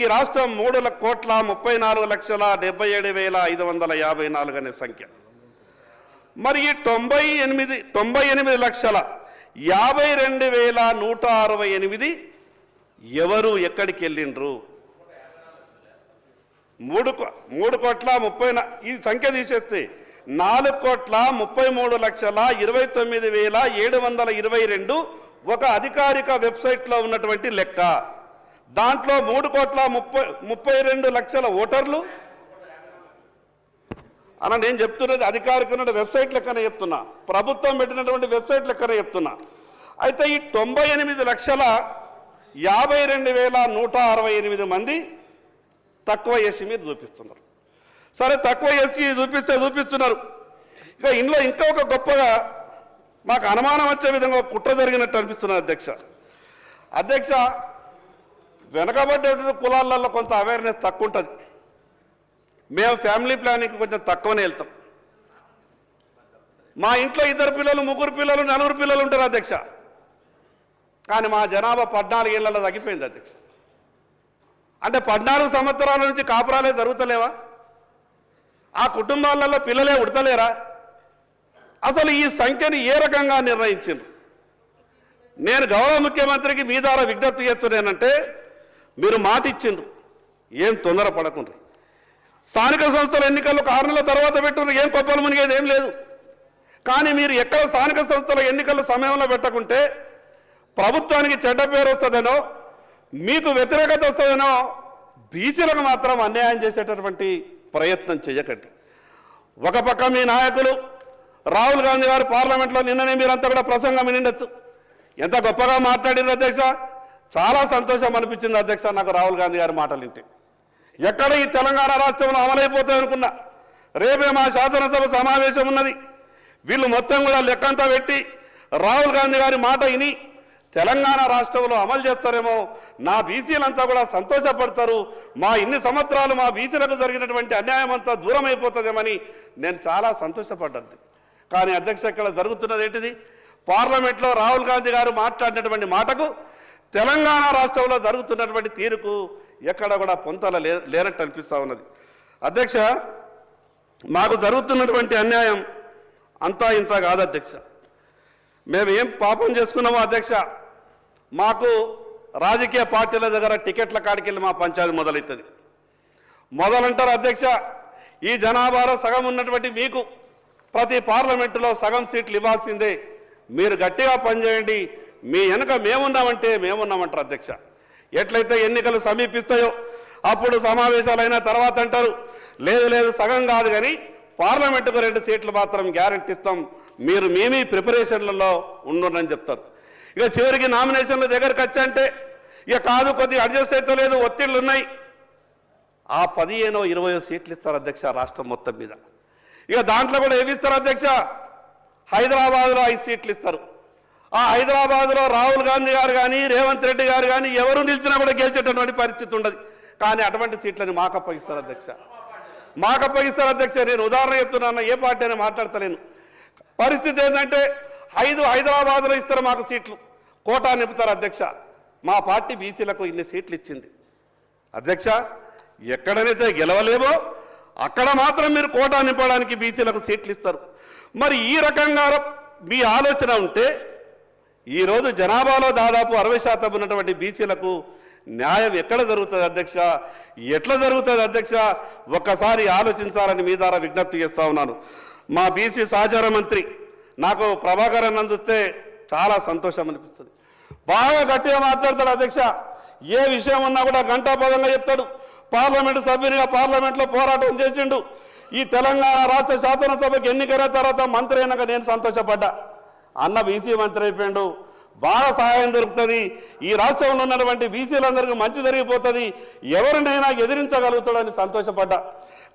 ఈ రాష్ట్రం 3,34,77,554 అనే సంఖ్య. మరి ఈ 98,52,168 ఎవరు ఎక్కడికి వెళ్ళిండ్రు? 3,30,30,000 ఈ సంఖ్య తీసేస్తే 4,33,29,722 ఒక అధికారిక వెబ్సైట్లో ఉన్నటువంటి లెక్క. దాంట్లో 3,32,00,000 ఓటర్లు అన్న. నేను చెప్తున్నది అధికారిక వెబ్సైట్ లెక్కనే చెప్తున్నా, ప్రభుత్వం పెట్టినటువంటి వెబ్సైట్ లెక్కనే చెప్తున్నా. అయితే ఈ 98,52,168 మంది తక్కువ ఎస్సీ మీద చూపిస్తున్నారు. సరే, తక్కువ ఎస్సీ చూపిస్తున్నారు. ఇక ఇంట్లో ఇంకా ఒక గొప్పగా మాకు అనుమానం వచ్చే విధంగా కుట్ర జరిగినట్టు అనిపిస్తున్నారు అధ్యక్ష. వెనకబడ్డ కులాలలో కొంత అవేర్నెస్ తక్కువ ఉంటుంది. మేము ఫ్యామిలీ ప్లానింగ్కి కొంచెం తక్కువనే వెళ్తాం. మా ఇంట్లో 2 పిల్లలు, 3 పిల్లలు, 4 పిల్లలు ఉంటారు అధ్యక్ష. కానీ మా జనాభా 14 ఏళ్లలో తగ్గిపోయింది అధ్యక్ష. అంటే 14 సంవత్సరాల నుంచి కాపురాలే జరుగుతలేవా? ఆ కుటుంబాలలో పిల్లలే ఉడతలేరా? అసలు ఈ సంఖ్యని ఏ రకంగా నిర్ణయించిండ్రు? నేను గౌరవ ముఖ్యమంత్రికి మీ ద్వారా విజ్ఞప్తి చేస్తున్నానంటే, మీరు మాట ఇచ్చిండ్రు, ఏం తొందరపడకుండా. స్థానిక సంస్థల ఎన్నికలు 6 నెలల తర్వాత పెట్టుకున్నారు, ఏం కొప్పలు మునిగేది ఏం లేదు. కానీ మీరు ఎక్కడ స్థానిక సంస్థల ఎన్నికల సమయంలో పెట్టకుంటే ప్రభుత్వానికి చెడ్డ పేరు వస్తుందనో, మీకు వ్యతిరేకత వస్తుందనో బీసీలకు మాత్రం అన్యాయం చేసేటటువంటి ప్రయత్నం చేయకండి. ఒక పక్క మీ నాయకులు రాహుల్ గాంధీ గారు పార్లమెంట్లో నిన్ననే మీరంతా కూడా ప్రసంగం వినిండొచ్చు. ఎంత గొప్పగా మాట్లాడింది అధ్యక్ష. చాలా సంతోషం అనిపించింది అధ్యక్ష నాకు రాహుల్ గాంధీ గారి మాటలు వింటే. ఎక్కడ ఈ తెలంగాణ రాష్ట్రంలో అమలైపోతాయి అనుకున్నా. రేపే మా శాసనసభ సమావేశం ఉన్నది. వీళ్ళు మొత్తం కూడా లెక్కంతా పెట్టి రాహుల్ గాంధీ గారి మాట విని తెలంగాణ రాష్ట్రంలో అమలు చేస్తారేమో, నా బీసీలంతా కూడా సంతోషపడతారు, మా ఇన్ని సంవత్సరాలు మా బీసీలకు జరిగినటువంటి అన్యాయం అంతా దూరం అయిపోతుందేమని నేను చాలా సంతోషపడ్డాను. కానీ అధ్యక్ష, ఇక్కడ జరుగుతున్నది ఏంటిది? పార్లమెంట్లో రాహుల్ గాంధీ గారు మాట్లాడినటువంటి మాటకు తెలంగాణ రాష్ట్రంలో జరుగుతున్నటువంటి తీరుకు ఎక్కడ కూడా పొంతల లేనట్టు అనిపిస్తూ ఉన్నది అధ్యక్ష. మాకు జరుగుతున్నటువంటి అన్యాయం అంతా ఇంత కాదు అధ్యక్ష. మేము ఏం పాపం చేసుకున్నామో అధ్యక్ష, మాకు రాజకీయ పార్టీల దగ్గర టికెట్ల కాడికి వెళ్ళి మా పంచాయతీ మొదలవుతుంది. మొదలంటారు అధ్యక్ష, ఈ జనాభాలో సగం ఉన్నటువంటి మీకు ప్రతి పార్లమెంటులో సగం సీట్లు ఇవ్వాల్సిందే, మీరు గట్టిగా పనిచేయండి, మీ వెనుక మేమున్నామంటారు అధ్యక్ష. ఎట్లయితే ఎన్నికలు సమీపిస్తాయో అప్పుడు సమావేశాలు అయిన తర్వాత అంటారు, లేదు సగం కాదు కానీ పార్లమెంటుకు 2 సీట్లు మాత్రం గ్యారెంటీ ఇస్తాం, మీరు మేమీ ప్రిపరేషన్లలో ఉండరని చెప్తారు. ఇక చివరికి నామినేషన్ల దగ్గరికి వచ్చంటే ఇక కాదు, కొద్దిగా అడ్జస్ట్ అయితే లేదు, ఒత్తిళ్లు ఉన్నాయి, ఆ 15-20 సీట్లు ఇస్తారు అధ్యక్ష రాష్ట్రం మొత్తం మీద. ఇక దాంట్లో కూడా ఏమి ఇస్తారు అధ్యక్ష? హైదరాబాద్లో 5 సీట్లు ఇస్తారు. ఆ హైదరాబాద్లో రాహుల్ గాంధీ గారు కానీ రేవంత్ రెడ్డి గారు కానీ ఎవరు నిలిచినా కూడా గెలిచేటటువంటి పరిస్థితి ఉండదు. కానీ అటువంటి సీట్లని మాకు అప్పగిస్తారు అధ్యక్ష. నేను ఉదాహరణ చెప్తున్నాను, ఏ పార్టీ అని మాట్లాడతలేను. పరిస్థితి ఏంటంటే 5 హైదరాబాద్లో ఇస్తారు మాకు సీట్లు, కోటా నింపుతారు అధ్యక్ష. మా పార్టీ బీసీలకు ఇన్ని సీట్లు ఇచ్చింది అధ్యక్ష. ఎక్కడనైతే గెలవలేమో అక్కడ మాత్రం మీరు కోటా నింపడానికి బీసీలకు సీట్లు ఇస్తారు. మరి ఈ రకంగా మీ ఆలోచన ఉంటే ఈరోజు జనాభాలో దాదాపు 60% ఉన్నటువంటి బీసీలకు న్యాయం ఎక్కడ జరుగుతుంది అధ్యక్ష? ఎట్లా జరుగుతుంది అధ్యక్ష? ఒక్కసారి ఆలోచించాలని మీ ద్వారా విజ్ఞప్తి చేస్తూ ఉన్నాను. మా బీసీ సహచార మంత్రి నాకు ప్రభాకర్ అన్న చూస్తే చాలా సంతోషం అనిపిస్తుంది. బాగా గట్టిగా మాట్లాడతాడు అధ్యక్ష. ఏ విషయం ఉన్నా కూడా గంటాపదంగా చెప్తాడు. పార్లమెంటు సభ్యునిగా పార్లమెంట్లో పోరాటం చేసిండు. ఈ తెలంగాణ రాష్ట్ర శాసనసభకి ఎన్నికైన తర్వాత మంత్రి అయినాక నేను సంతోషపడ్డా. అన్న బీసీ మంత్రి అయిపోయాడు, బాగా సహాయం దొరుకుతుంది, ఈ రాష్ట్రంలో ఉన్నటువంటి బీసీలందరికీ మంచి జరిగిపోతుంది, ఎవరినైనా ఎదిరించగలుగుతాడని సంతోషపడ్డా.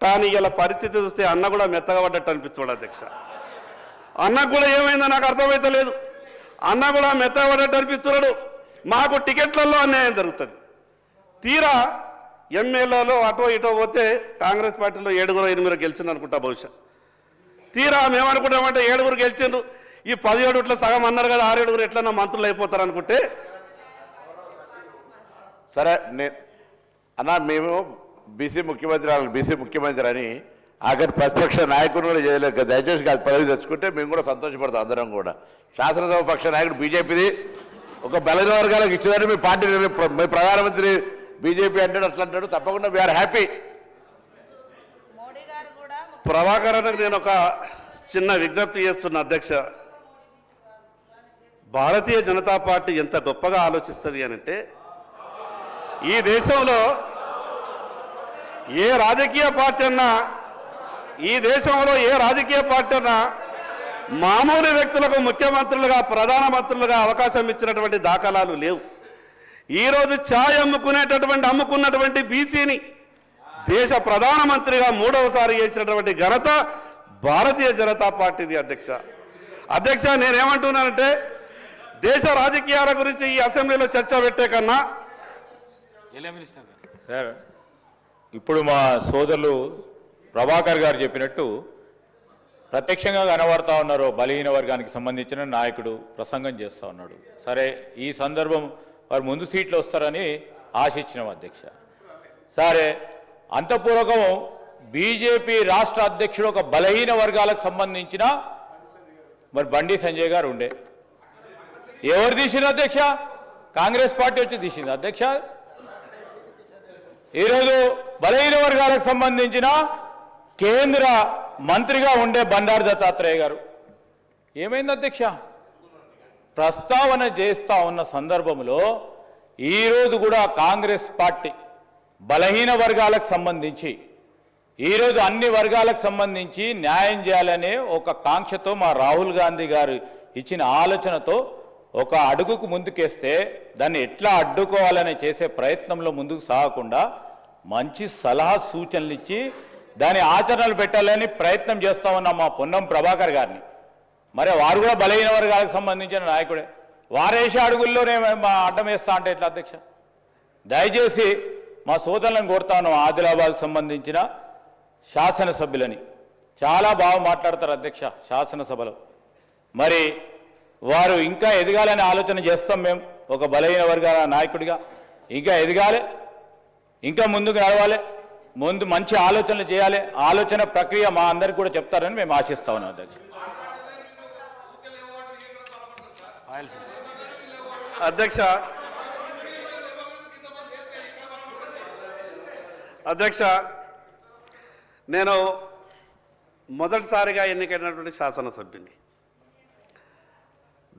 కానీ ఇలా పరిస్థితి చూస్తే అన్న కూడా మెత్తగా పడ్డట్టు అనిపిస్తాడు అధ్యక్ష. అన్నకు కూడా ఏమైందో నాకు అర్థమైతే లేదు. అన్న కూడా మెత్తగా పడ్డట్టు అనిపిస్తున్నాడు. మాకు టికెట్లలో అన్యాయం జరుగుతుంది. తీరా ఎమ్మెల్యేలో అటో ఇటో పోతే కాంగ్రెస్ పార్టీలో 7-8 గెలిచింది అనుకుంటా బహుశా. తీరా మేమనుకుంటామంటే 7 గెలిచిండ్రు, ఈ 17 సగం అన్నారు కదా, 6-7 ఎట్లన్నా మంత్రులు అయిపోతారు అనుకుంటే, సరే అన్న మేము బీసీ ముఖ్యమంత్రి అని ఆఖరి ప్రతిపక్ష నాయకుడు కూడా చేయలేక దయచేసి కాదు పదవి తెచ్చుకుంటే మేము కూడా సంతోషపడతాం అందరం కూడా. శాసనసభ పక్ష నాయకుడు బీజేపీది ఒక బలైన వర్గాలకు ఇచ్చేదాన్ని మీ పార్టీ మీ ప్రధానమంత్రి బీజేపీ అంటాడు అట్లా అంటాడు, తప్పకుండా వీఆర్ హ్యాపీ. ప్రభాకర్ అన్నకు నేను ఒక చిన్న విజ్ఞప్తి చేస్తున్న అధ్యక్ష, భారతీయ జనతా పార్టీ ఎంత గొప్పగా ఆలోచిస్తుంది అనంటే ఈ దేశంలో ఏ రాజకీయ పార్టీ అన్నా మామూలు వ్యక్తులకు ముఖ్యమంత్రులుగా ప్రధానమంత్రులుగా అవకాశం ఇచ్చినటువంటి దాఖలాలు లేవు. ఈరోజు ఛాయ్ అమ్ముకున్నటువంటి బీసీని దేశ ప్రధానమంత్రిగా 3వసారి చేసినటువంటి ఘనత భారతీయ జనతా పార్టీది అధ్యక్ష. నేనేమంటున్నానంటే దేశ రాజకీయాల గురించి ఈ అసెంబ్లీలో చర్చ పెట్టే కన్నా సార్, ఇప్పుడు మా సోదరులు ప్రభాకర్ గారు చెప్పినట్టు ప్రత్యక్షంగా కనబడతా ఉన్నారు. బలహీన వర్గానికి సంబంధించిన నాయకుడు ప్రసంగం చేస్తూ ఉన్నాడు. సరే, ఈ సందర్భం వారు ముందు సీట్లు వస్తారని ఆశించినాం అధ్యక్ష. సరే, అంతపూర్వకం బీజేపీ రాష్ట్ర అధ్యక్షుడు ఒక బలహీన వర్గాలకు సంబంధించిన మరి బండి సంజయ్ గారు ఉండే. ఎవరు తీసింది అధ్యక్ష? కాంగ్రెస్ పార్టీ వచ్చి తీసింది అధ్యక్ష. ఈరోజు బలహీన వర్గాలకు సంబంధించిన కేంద్ర మంత్రిగా ఉండే బండారు దత్తాత్రేయ గారు ఏమైంది అధ్యక్ష? ప్రస్తావన చేస్తూ ఉన్న సందర్భంలో ఈరోజు కూడా కాంగ్రెస్ పార్టీ బలహీన వర్గాలకు సంబంధించి ఈరోజు అన్ని వర్గాలకు సంబంధించి న్యాయం చేయాలనే ఒక కాంక్షతో మా రాహుల్ గాంధీ గారు ఇచ్చిన ఆలోచనతో ఒక అడుగుకు ముందుకేస్తే దాన్ని ఎట్లా అడ్డుకోవాలని చేసే ప్రయత్నంలో ముందుకు సాగకుండా మంచి సలహా సూచనలు ఇచ్చి దాని ఆచరణలు పెట్టాలని ప్రయత్నం చేస్తూ ఉన్నాం మా పొన్నం ప్రభాకర్ గారిని. మరి వారు కూడా బలహీన వర్గాలకు సంబంధించిన నాయకుడే. వారేసే అడుగుల్లోనే మా అడ్డం వేస్తా అంటే ఎట్లా అధ్యక్ష? దయచేసి మా సోదరులను కోరుతా ఉన్నాం. ఆదిలాబాద్కు సంబంధించిన శాసనసభ్యులని చాలా బాగా మాట్లాడతారు అధ్యక్ష శాసనసభలో. మరి వారు ఇంకా ఎదగాలని ఆలోచన చేస్తాం. మేము ఒక బలహీన వర్గాల నాయకుడిగా ఇంకా ఎదగాలి, ఇంకా ముందుకు నడవాలి, ముందు మంచి ఆలోచనలు చేయాలి. ఆలోచన ప్రక్రియ మా అందరికి కూడా చెప్తారని మేము ఆశిస్తా ఉన్నాం అధ్యక్ష, నేను మొదటిసారిగా ఎన్నికైనటువంటి శాసనసభ్యుని.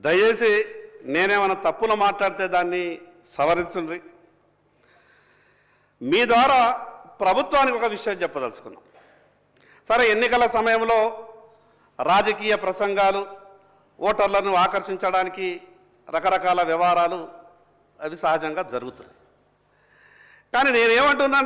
దయచేసి నేనేమైనా తప్పులు మాట్లాడితే దాన్ని సవరించండి. మీ ద్వారా ప్రభుత్వానికి ఒక విషయం చెప్పదలుచుకున్నాం. సరే, ఎన్నికల సమయంలో రాజకీయ ప్రసంగాలు, ఓటర్లను ఆకర్షించడానికి రకరకాల వ్యవహారాలు అవి సహజంగా జరుగుతున్నాయి. కానీ నేనేమంటున్నాను,